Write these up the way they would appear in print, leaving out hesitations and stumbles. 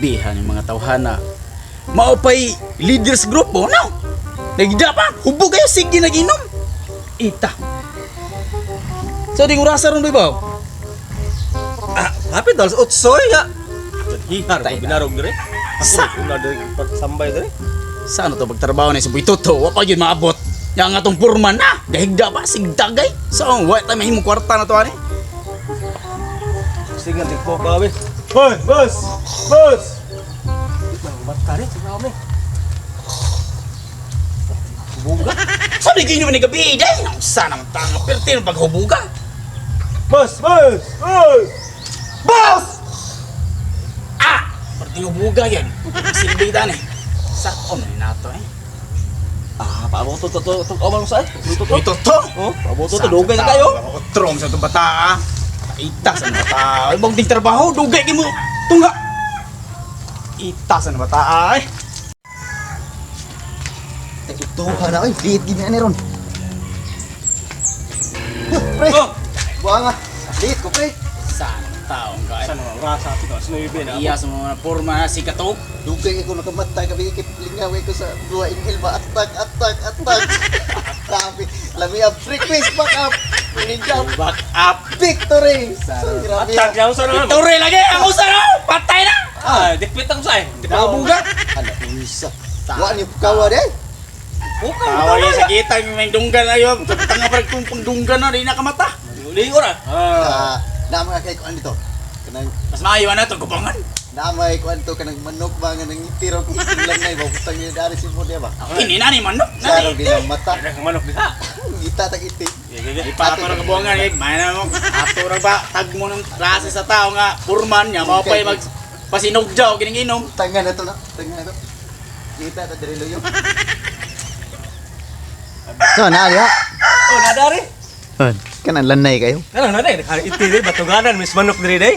Bihan yung mga tawhana. Maupay leaders group mo, no? Nagda pa, hubog kayo, sige nag-inom. Ita. So, di ko rasa ron, Bibaw? Hapit dalas utsoy nga. Hihar Tay ko na. binarog dire. Sa- Ako na dire pagsambay dire. Saan to pagtrabaho na sa buitoto? Wapa yun maabot. Yang nga tong purman na. Gahigda pa, sigdagay. So, wala tayo mahimong kwarta na to, ani? Sige nga po gabi. Hoy, boss! Boss! Matari sa kami. Buga. Sabi kayo naman ni gabi, day. Sana ang tanga, perti ng paghubuga. Boss! Boss! Boss! Boss! Ah! Perti ng hubuga yan. Silbitan eh. Saan na to eh? Paabo to amal mo saan? Dito to. Buitoto! Oh, paabo to dugay na kayo. Trong sa itong bata, ah. Ita sa mga bata. Ay, mong ding trabaho, dugay kayo mo. Tunga. Ita sa mga bata, ay. Ito na oy, liit gini ani ron. Pre, Oh, buha nga. Liit ko pre. Saan ang taong ka? saan mo rasa to? Sino ibe na? Iya sa mga porma si Katok. Dugay ako nakamatay kami ikip lingaway ko sa dua inhil ba atak. Sabi, lami ab request back up. Ninja Back up. victory. Atak Grabe. yang sa naman. Tore lagi, ako sa no! Patay na! Dipit ang say. Buga. Anak isa. Wa ni kawa de. Tawa yan sa kita, may dunggan na yun. Sa tanga pa kung pangdunggan na, di nakamata. Uli ko na. Na mga kay kuan dito. Kanang Mas maayawan na ito, kupangan. na may kuan to kanang manok ba nga nang itirog iting lang nay babutang ni dari si mo ba. Hindi na ni manok. Sarong bilang mata. Ada ke manok diha. Gita tag iting. Di pa para kabuangan eh. May na mo. Ato ra ba, tag mo ng klase sa tao nga, purman niya, mga pa'y mag pasinugjaw, gining-inom. Tangan na to na. Tangan na to. Kita ta diri loyo. So na ya. Oh, nadari. Kanan lanay kayo. Kana nanay, iti dire batuganan mis manok dire day.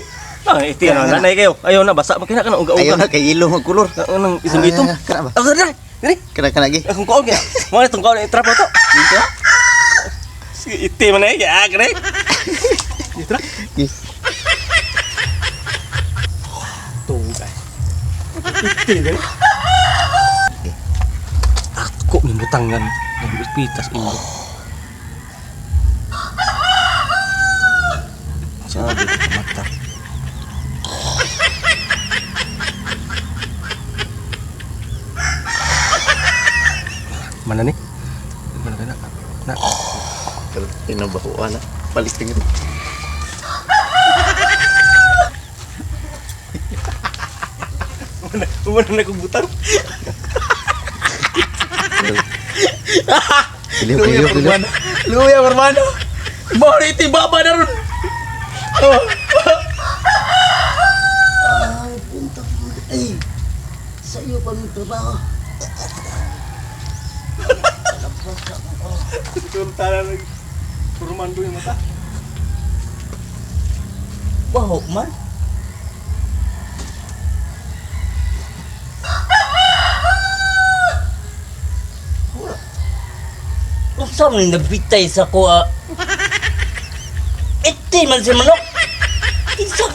Iti na nanay kayo. Ayaw na basa makina kana uga-uga. Ayaw na kay ilo mag kulor. Nang isang ito. Kana ba? Ako dire. Dire. Kana gi. Akong kaon kaya. Mo na tong kaon itrap to. Dito. Sige iti man ay kaya kare. Itra. Gi. Tuga. Iti dire. Ako nimbutangan ng ispitas indo. Sabi ko mata. Mana nih? Mana nak? Nak. Tinabahuan na. Balik tingin. Mana nak butang? Pilih. Luya, hermano. Mau iti baba na ron. Ay, punta po. Ay, sa iyo pa ng trabaho. Tuntara lagi. Turman dulu yang mata. Wow, man. Unsa man nagbitay sa kuha? Iti man si manok. Isa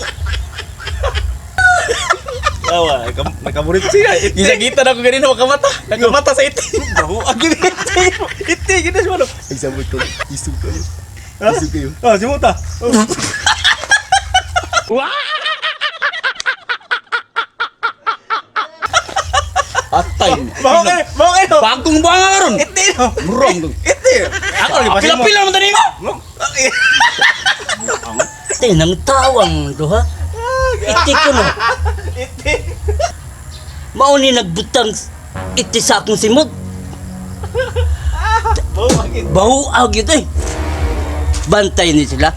Tawa, nakamurit siya. Gisa-gita na ako ganina, makamata. Nakamata sa iti. Bahu agi iti gini semua dong. Ay, sabot ko. Isog kayo. Isog kayo. Ah, si Muta. Atay. Bahu kayo. Bagong buanga nga ron. Iti no. Murong dong. Iti. Ako lagi pasti mo. Pila-pila naman tani mo. tinang tawang duha. Iti ko no. Iti. Mao ni nagbutang iti sa akong simod. Bahu agi. Bahu agi ito eh. Bantay ni sila.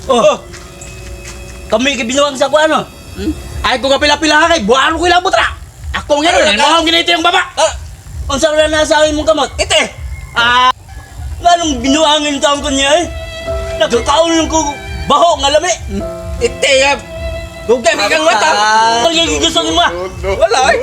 Oh. Kami kibinuwang sa kuha no. Ay ko kapila-pila kay buwan ko ilabot ra. Ako nga ron, mo ginito yung baba. Unsa wala nasa imong kamot? Ite. Nganong binuangin taon ko niya eh. Nagkakaon ko baho nga lami. Ite ya. Dugay mi kang mata. Pag gusto mo. Wala ay.